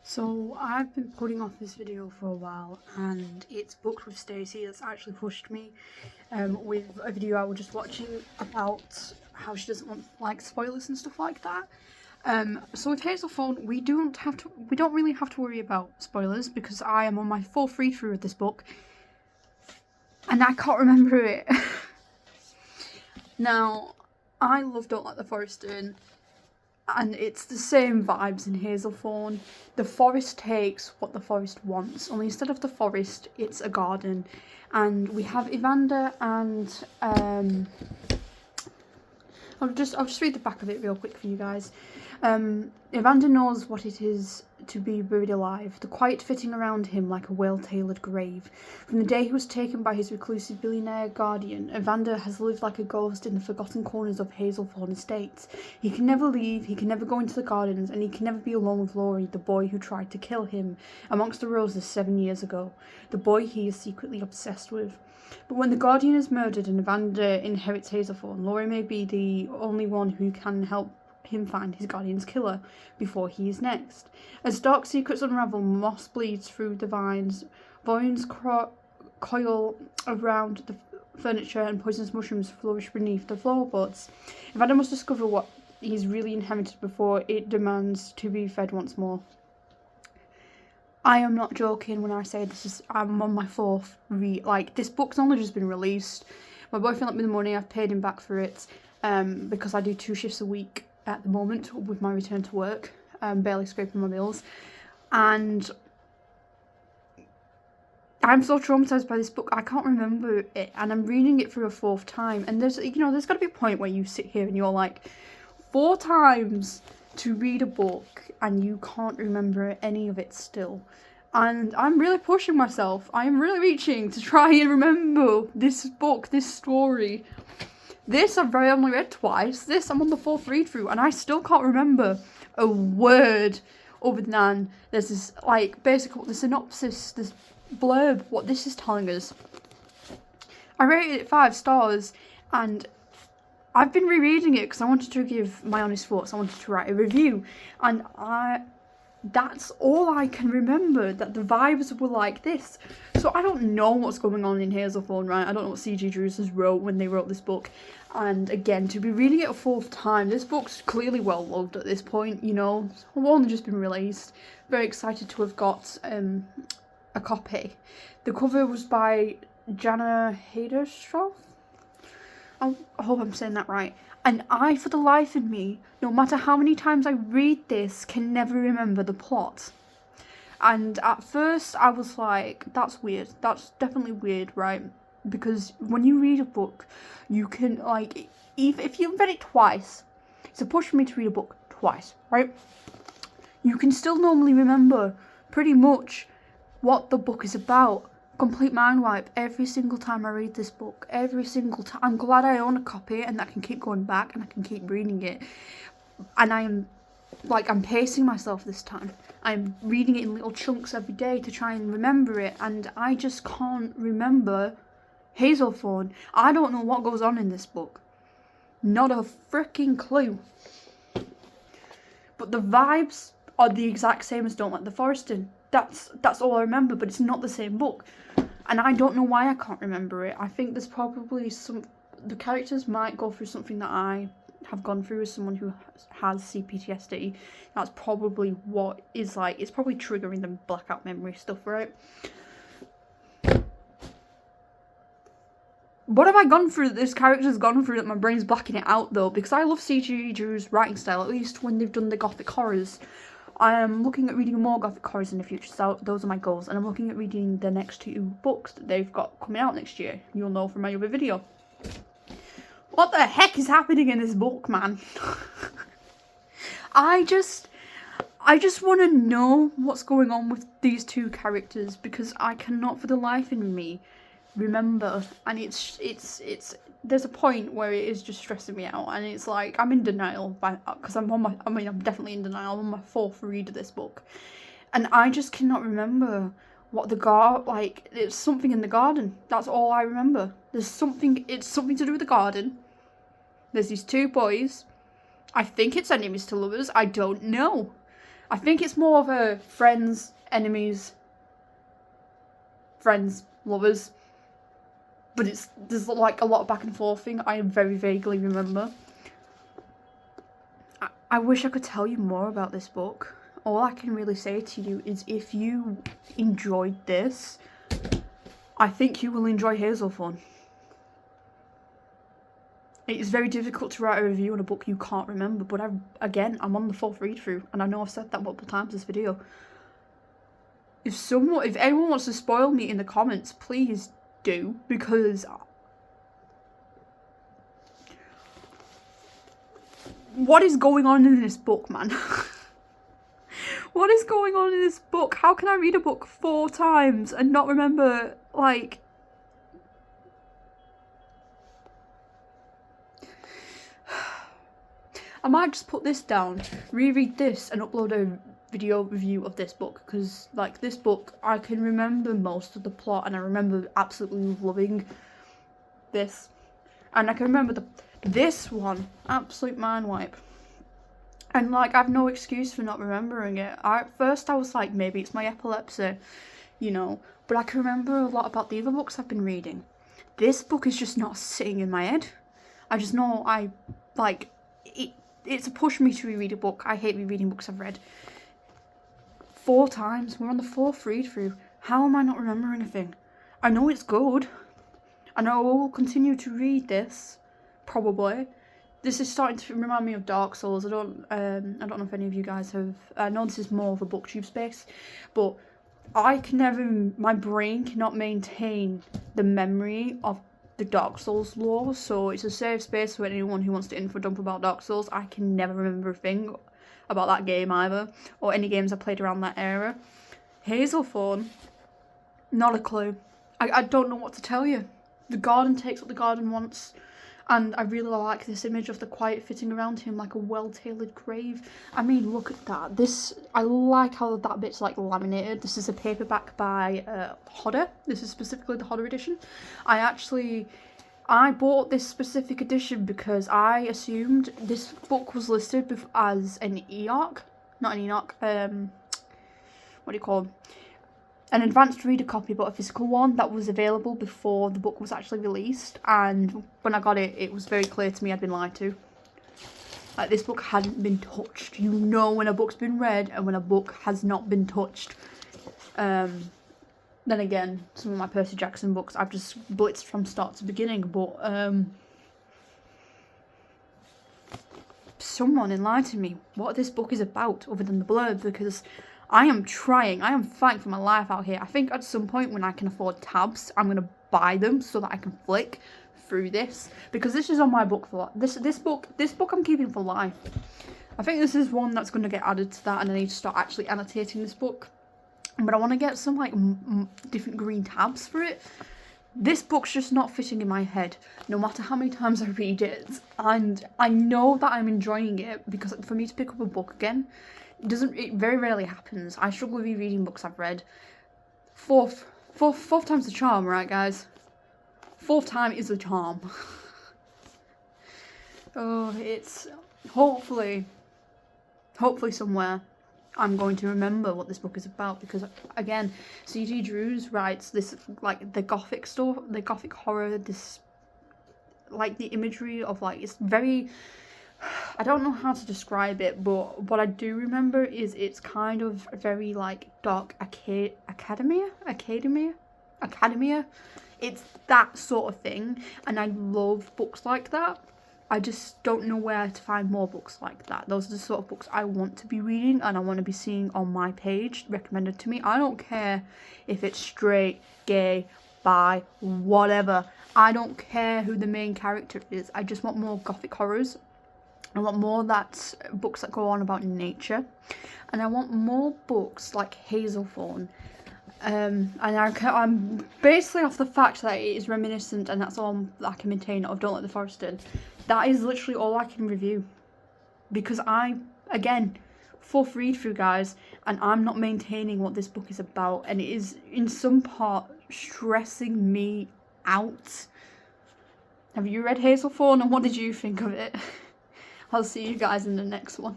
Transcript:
So I've been putting off this video for a while, and it's Booked with Stacey that's actually pushed me with a video I was just watching about how she doesn't want like spoilers and stuff like that. So with Hazelthorn, we don't really have to worry about spoilers because I am on my fourth read through of this book, and I can't remember it. Now, I love Don't Let the Forest In. And it's the same vibes in Hazelthorn. The forest takes what the forest wants. Only instead of the forest, it's a garden. And we have Evander and I'll just read the back of it real quick for you guys. Evander knows what it is to be buried alive, the quiet fitting around him like a well-tailored grave. From the day he was taken by his reclusive billionaire guardian, Evander has lived like a ghost in the forgotten corners of Hazelthorn Estates. He can never leave, he can never go into the gardens, and he can never be alone with Laurie, the boy who tried to kill him amongst the roses 7 years ago, the boy he is secretly obsessed with. But when the Guardian is murdered and Evander inherits Hazelthorn, Laurie may be the only one who can help him find his Guardian's killer before he is next. As dark secrets unravel, moss bleeds through the vines, vines coil around the furniture, and poisonous mushrooms flourish beneath the floorboards. Evander must discover what he's really inherited before it demands to be fed once more. I am not joking when I say I'm on my fourth read. Like, this book's only just been released. My boyfriend lent me the money, I've paid him back for it, because I do 2 shifts a week at the moment with my return to work, barely scraping my bills. And I'm so traumatised by this book, I can't remember it, and I'm reading it for a 4th time. And there's got to be a point where you sit here and you're like, 4 times to read a book and you can't remember any of it still. And I'm really pushing myself. I am really reaching to try and remember this book, this story. This I've only read twice. This I'm on the 4th read through, and I still can't remember a word other than there's this, like, basically the synopsis, this blurb, what this is telling us. I rated it 5 stars, and I've been rereading it because I wanted to give my honest thoughts. I wanted to write a review, and that's all I can remember, that the vibes were like this. So I don't know what's going on in Hazelthorn, right? I don't know what C.G. Drews wrote when they wrote this book. And again, to be reading it a 4th time, this book's clearly well loved at this point, you know. It's only just been released. Very excited to have got a copy. The cover was by Jana Haderstroff. I hope I'm saying that right. And I, for the life of me, no matter how many times I read this, can never remember the plot. And at first I was like, that's weird. That's definitely weird, right? Because when you read a book, you can, like, if you've read it twice, it's a push for me to read a book twice, right? You can still normally remember pretty much what the book is about. Complete mind wipe every single time I read this book. Every single time. I'm glad I own a copy and I can keep going back and I can keep reading it. And I'm pacing myself this time. I'm reading it in little chunks every day to try and remember it, and I just can't remember Hazelthorn. I don't know what goes on in this book. Not a freaking clue. But the vibes are the exact same as Don't Let the Forest In. That's all I remember, but it's not the same book. And I don't know why I can't remember it. I think there's probably the characters might go through something that I have gone through as someone who has CPTSD. That's probably what is, like, it's probably triggering the blackout memory stuff, right? What have I gone through that this character's gone through that my brain's blacking it out, though? Because I love C.G. Drew's writing style, at least when they've done the gothic horrors. I am looking at reading more gothic horrors in the future, so those are my goals. And I'm looking at reading the next 2 books that they've got coming out next year. You'll know from my other video. What the heck is happening in this book, man? I just want to know what's going on with these 2 characters, because I cannot for the life of me remember. And it's there's a point where it is just stressing me out, and it's like I'm in denial because I'm definitely in denial. I'm on my 4th read of this book, and I just cannot remember what it's something in the garden. That's all I remember. It's something to do with the garden. There's these 2 boys. I think it's enemies to lovers. I don't know. I think it's more of a friends, enemies, friends, lovers. But there's like a lot of back and forth thing. I very vaguely remember. I wish I could tell you more about this book. All I can really say to you is if you enjoyed this, I think you will enjoy Hazelthorn. It is very difficult to write a review on a book you can't remember, but I'm on the 4th read through, and I know I've said that multiple times in this video. If anyone wants to spoil me in the comments, please do, because what is going on in this book, man? What is going on in this book? How can I read a book 4 times and not remember, like... I might just put this down, reread this and upload a video review of this book, because like this book I can remember most of the plot and I remember absolutely loving this, and I can remember this one, absolute mind wipe, and like I've no excuse for not remembering it. At first I was like, maybe it's my epilepsy, you know, but I can remember a lot about the other books I've been reading. This book is just not sitting in my head. I just know it's a push me to reread a book. I hate rereading books I've read 4 times. We're on the 4th read through. How am I not remembering a thing? I know it's good. I know I will continue to read this, probably. This is starting to remind me of Dark Souls. I don't know if any of you guys have. I know this is more of a booktube space, but my brain cannot maintain the memory of the Dark Souls lore, so it's a safe space for anyone who wants to info dump about Dark Souls. I can never remember a thing about that game either, or any games I played around that era. Hazelthorn, not a clue. I don't know what to tell you. The garden takes what the garden wants, and I really like this image of the quiet fitting around him like a well-tailored grave. I mean, look at that. I like how that bit's like laminated. This is a paperback by Hodder. This is specifically the Hodder edition. I bought this specific edition because I assumed this book was listed as an EARC, not an EARC, what do you call them? An advanced reader copy, but a physical one that was available before the book was actually released. And when I got it, it was very clear to me I'd been lied to. Like, this book hadn't been touched. You know when a book's been read and when a book has not been touched. Then again, some of my Percy Jackson books I've just blitzed from start to beginning, but someone enlighten me what this book is about other than the blurb, because I am fighting for my life out here. I think at some point when I can afford tabs, I'm going to buy them so that I can flick through this, because this is on my book for this book I'm keeping for life. I think this is one that's going to get added to that, and I need to start actually annotating this book. But I want to get some like different green tabs for it. This book's just not fitting in my head, no matter how many times I read it. And I know that I'm enjoying it, because for me to pick up a book again, it very rarely happens. I struggle with rereading books I've read. Fourth time's the charm, right, guys? 4th time is the charm. Oh, it's hopefully somewhere I'm going to remember what this book is about, because again, C.G. Drews writes this like the gothic stuff, the gothic horror, this like the imagery of like, it's very, I don't know how to describe it, but what I do remember is it's kind of very like dark academia. It's that sort of thing, and I love books like that. I just don't know where to find more books like that. Those are the sort of books I want to be reading and I want to be seeing on my page recommended to me. I don't care if it's straight, gay, bi, whatever. I don't care who the main character is. I just want more gothic horrors. I want more books that go on about nature. And I want more books like Hazelthorn. And I'm basically off the fact that it is reminiscent, and that's all I can maintain of Don't Let the Forest In. That is literally all I can review, because again, 4th read through, guys, and I'm not maintaining what this book is about, and it is in some part stressing me out. Have you read Hazelthorn, and what did you think of it? I'll see you guys in the next one.